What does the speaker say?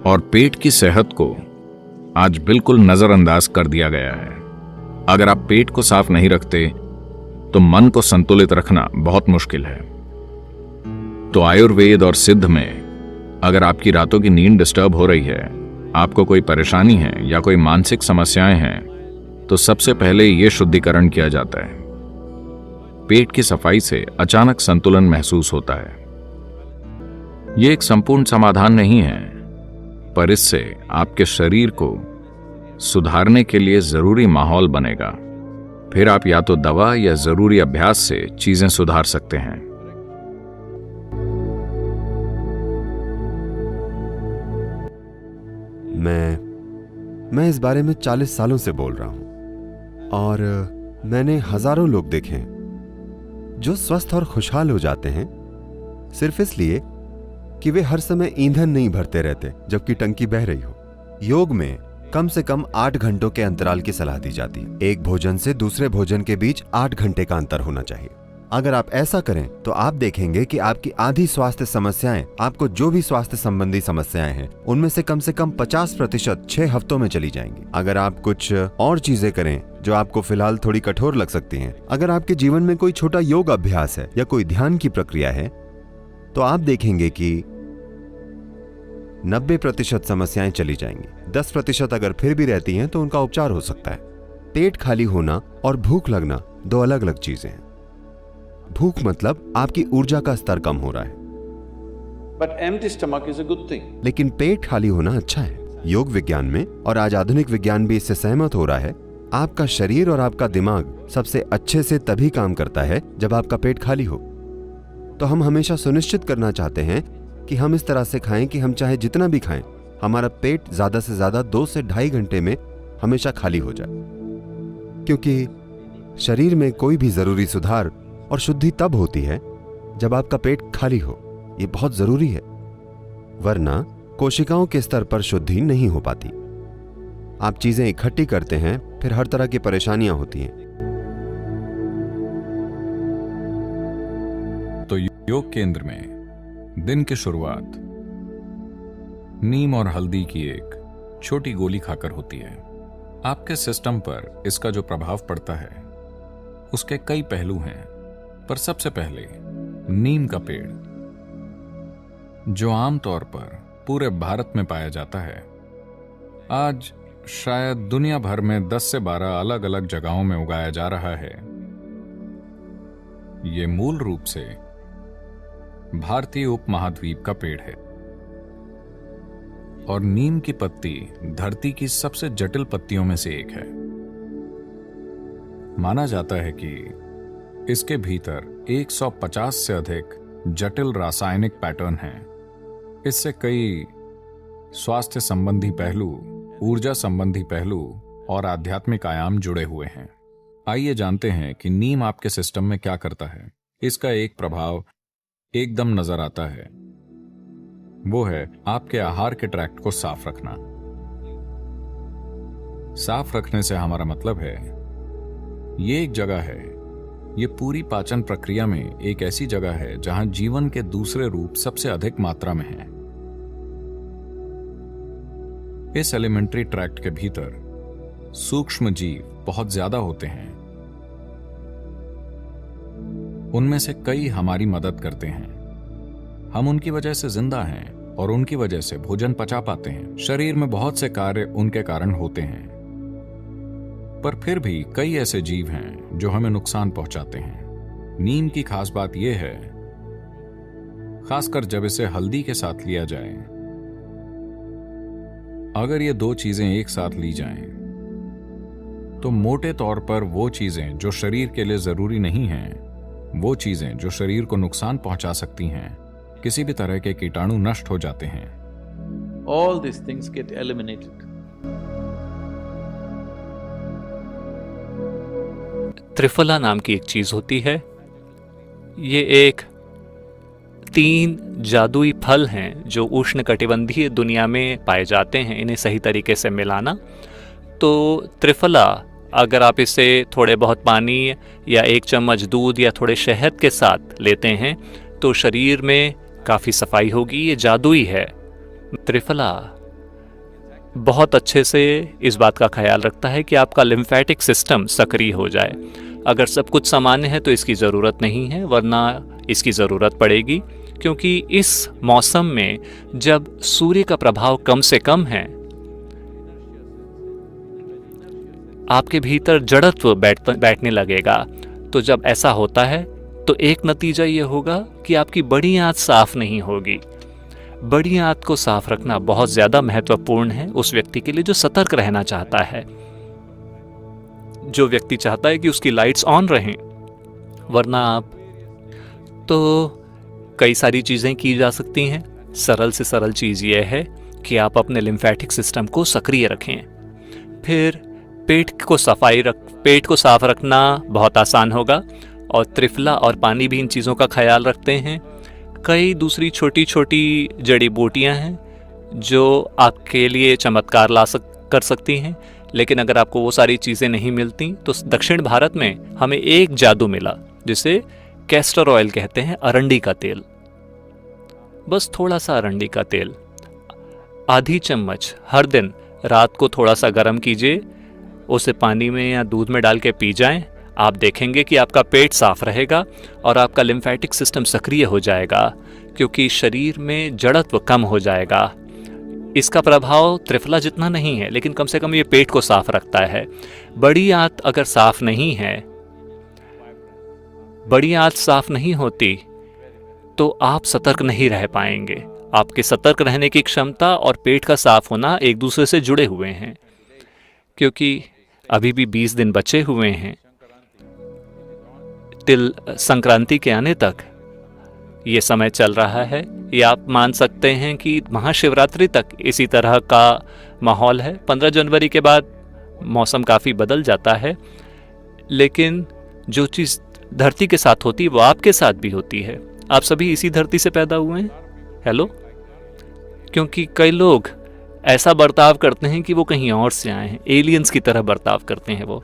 और पेट की सेहत को आज बिल्कुल नजरअंदाज कर दिया गया है। अगर आप पेट को साफ नहीं रखते तो मन को संतुलित रखना बहुत मुश्किल है। तो आयुर्वेद और सिद्ध में अगर आपकी रातों की नींद डिस्टर्ब हो रही है, आपको कोई परेशानी है या कोई मानसिक समस्याएं हैं, तो सबसे पहले यह शुद्धिकरण किया जाता है। पेट की सफाई से अचानक संतुलन महसूस होता है। यह एक संपूर्ण समाधान नहीं है, पर इससे आपके शरीर को सुधारने के लिए जरूरी माहौल बनेगा। फिर आप या तो दवा या जरूरी अभ्यास से चीजें सुधार सकते हैं। मैं इस बारे में 40 सालों से बोल रहा हूं और मैंने हजारों लोग देखे हैं जो स्वस्थ और खुशहाल हो जाते हैं सिर्फ इसलिए कि वे हर समय ईंधन नहीं भरते रहते जबकि टंकी बह रही हो। योग में कम से कम 8 घंटों के अंतराल की सलाह दी जाती है। एक भोजन से दूसरे भोजन के बीच 8 घंटे का अंतर होना चाहिए। अगर आप ऐसा करें तो आप देखेंगे कि आपकी आधी स्वास्थ्य समस्याएं, आपको जो भी स्वास्थ्य संबंधी समस्याएं हैं, उनमें से कम 50% 6 हफ्तों में चली जाएंगी। अगर आप कुछ और चीजें करें जो आपको फिलहाल थोड़ी कठोर लग सकती हैं, अगर आपके जीवन में कोई छोटा योग अभ्यास है या कोई ध्यान की प्रक्रिया है, तो आप देखेंगे कि 90% समस्याएं चली जाएंगी। 10% अगर फिर भी रहती हैं तो उनका उपचार हो सकता है। पेट खाली होना और भूख लगना 2 अलग अलग चीजें हैं। भूख मतलब आपकी ऊर्जा का स्तर कम हो रहा है, But empty stomach is a good thing. लेकिन पेट खाली होना अच्छा है। योग विज्ञान में, और आज आधुनिक विज्ञान भी इससे सहमत हो रहा है, आपका शरीर और आपका दिमाग सबसे अच्छे से तभी काम करता है जब आपका पेट खाली हो। तो हम हमेशा सुनिश्चित करना चाहते हैं कि हम इस तरह से खाएं कि हम चाहे जितना भी खाएं, हमारा पेट ज्यादा से ज्यादा 2 से ढाई घंटे में हमेशा खाली हो जाए, क्योंकि शरीर में कोई भी जरूरी सुधार और शुद्धि तब होती है जब आपका पेट खाली हो। यह बहुत जरूरी है, वरना कोशिकाओं के स्तर पर शुद्धि नहीं हो पाती। आप चीजें इकट्ठी करते हैं, फिर हर तरह की परेशानियां होती हैं। तो योग केंद्र में दिन की शुरुआत नीम और हल्दी की एक छोटी गोली खाकर होती है। आपके सिस्टम पर इसका जो प्रभाव पड़ता है उसके कई पहलू हैं, पर सबसे पहले नीम का पेड़, जो आमतौर पर पूरे भारत में पाया जाता है, आज शायद दुनिया भर में 10 से 12 अलग अलग जगहों में उगाया जा रहा है। यह मूल रूप से भारतीय उपमहाद्वीप का पेड़ है और नीम की पत्ती धरती की सबसे जटिल पत्तियों में से एक है। माना जाता है कि इसके भीतर 150 से अधिक जटिल रासायनिक पैटर्न हैं। इससे कई स्वास्थ्य संबंधी पहलू, ऊर्जा संबंधी पहलू और आध्यात्मिक आयाम जुड़े हुए हैं। आइए जानते हैं कि नीम आपके सिस्टम में क्या करता है। इसका एक प्रभाव एकदम नजर आता है, वो है आपके आहार के ट्रैक्ट को साफ रखना। साफ रखने से हमारा मतलब है ये एक जगह है, ये पूरी पाचन प्रक्रिया में एक ऐसी जगह है जहां जीवन के दूसरे रूप सबसे अधिक मात्रा में हैं। इस एलिमेंट्री ट्रैक्ट के भीतर सूक्ष्म जीव बहुत ज्यादा होते हैं। उनमें से कई हमारी मदद करते हैं। हम उनकी वजह से जिंदा हैं और उनकी वजह से भोजन पचा पाते हैं। शरीर में बहुत से कार्य उनके कारण होते हैं, पर फिर भी कई ऐसे जीव हैं जो हमें नुकसान पहुंचाते हैं। नीम की खास बात यह है, खासकर जब इसे हल्दी के साथ लिया जाए, अगर ये 2 चीजें एक साथ ली जाएं, तो मोटे तौर पर वो चीजें जो शरीर के लिए जरूरी नहीं हैं, वो चीजें जो शरीर को नुकसान पहुंचा सकती हैं, किसी भी तरह के कीटाणु नष्ट हो जाते हैं। All these things get eliminated. Triphala नाम की एक चीज होती है। ये एक 3 जादुई फल हैं जो उष्णकटिबंधीय दुनिया में पाए जाते हैं। इन्हें सही तरीके से मिलाना, तो त्रिफला, अगर आप इसे थोड़े बहुत पानी या 1 चम्मच दूध या थोड़े शहद के साथ लेते हैं तो शरीर में काफ़ी सफाई होगी। ये जादुई है। त्रिफला बहुत अच्छे से इस बात का ख्याल रखता है कि आपका लिम्फेटिक सिस्टम सक्रिय हो जाए। अगर सब कुछ सामान्य है तो इसकी ज़रूरत नहीं है, वरना इसकी ज़रूरत पड़ेगी, क्योंकि इस मौसम में जब सूर्य का प्रभाव कम से कम है, आपके भीतर जड़त्व बैठने लगेगा। तो जब ऐसा होता है तो एक नतीजा ये होगा कि आपकी बड़ी आंत साफ नहीं होगी। बड़ी आंत को साफ रखना बहुत ज़्यादा महत्वपूर्ण है उस व्यक्ति के लिए जो सतर्क रहना चाहता है, जो व्यक्ति चाहता है कि उसकी लाइट्स ऑन रहें। वरना आप तो कई सारी चीज़ें की जा सकती हैं। सरल से सरल चीज़ यह है कि आप अपने लिम्फेटिक सिस्टम को सक्रिय रखें। फिर पेट को साफ रखना बहुत आसान होगा, और त्रिफला और पानी भी इन चीज़ों का ख्याल रखते हैं। कई दूसरी छोटी छोटी जड़ी बूटियाँ हैं जो आपके लिए चमत्कार कर सकती हैं, लेकिन अगर आपको वो सारी चीज़ें नहीं मिलती तो दक्षिण भारत में हमें एक जादू मिला जिसे कैस्टर ऑयल कहते हैं, अरंडी का तेल। बस थोड़ा सा अरंडी का तेल, आधी चम्मच हर दिन रात को थोड़ा सा गर्म कीजिए, उसे पानी में या दूध में डाल के पी जाएं। आप देखेंगे कि आपका पेट साफ रहेगा और आपका लिम्फेटिक सिस्टम सक्रिय हो जाएगा, क्योंकि शरीर में जड़त्व कम हो जाएगा। इसका प्रभाव त्रिफला जितना नहीं है, लेकिन कम से कम ये पेट को साफ रखता है। बड़ी आंत अगर साफ नहीं है, बड़ी आंत साफ नहीं होती तो आप सतर्क नहीं रह पाएंगे। आपके सतर्क रहने की क्षमता और पेट का साफ होना एक दूसरे से जुड़े हुए हैं, क्योंकि अभी भी 20 दिन बचे हुए हैं तिल संक्रांति के आने तक। ये समय चल रहा है। ये आप मान सकते हैं कि महाशिवरात्रि तक इसी तरह का माहौल है। 15 जनवरी के बाद मौसम काफ़ी बदल जाता है, लेकिन जो चीज़ धरती के साथ होती है वो आपके साथ भी होती है। आप सभी इसी धरती से पैदा हुए हैं। हेलो। क्योंकि कई लोग ऐसा बर्ताव करते हैं कि वो कहीं और से आए हैं, एलियंस की तरह बर्ताव करते हैं वो।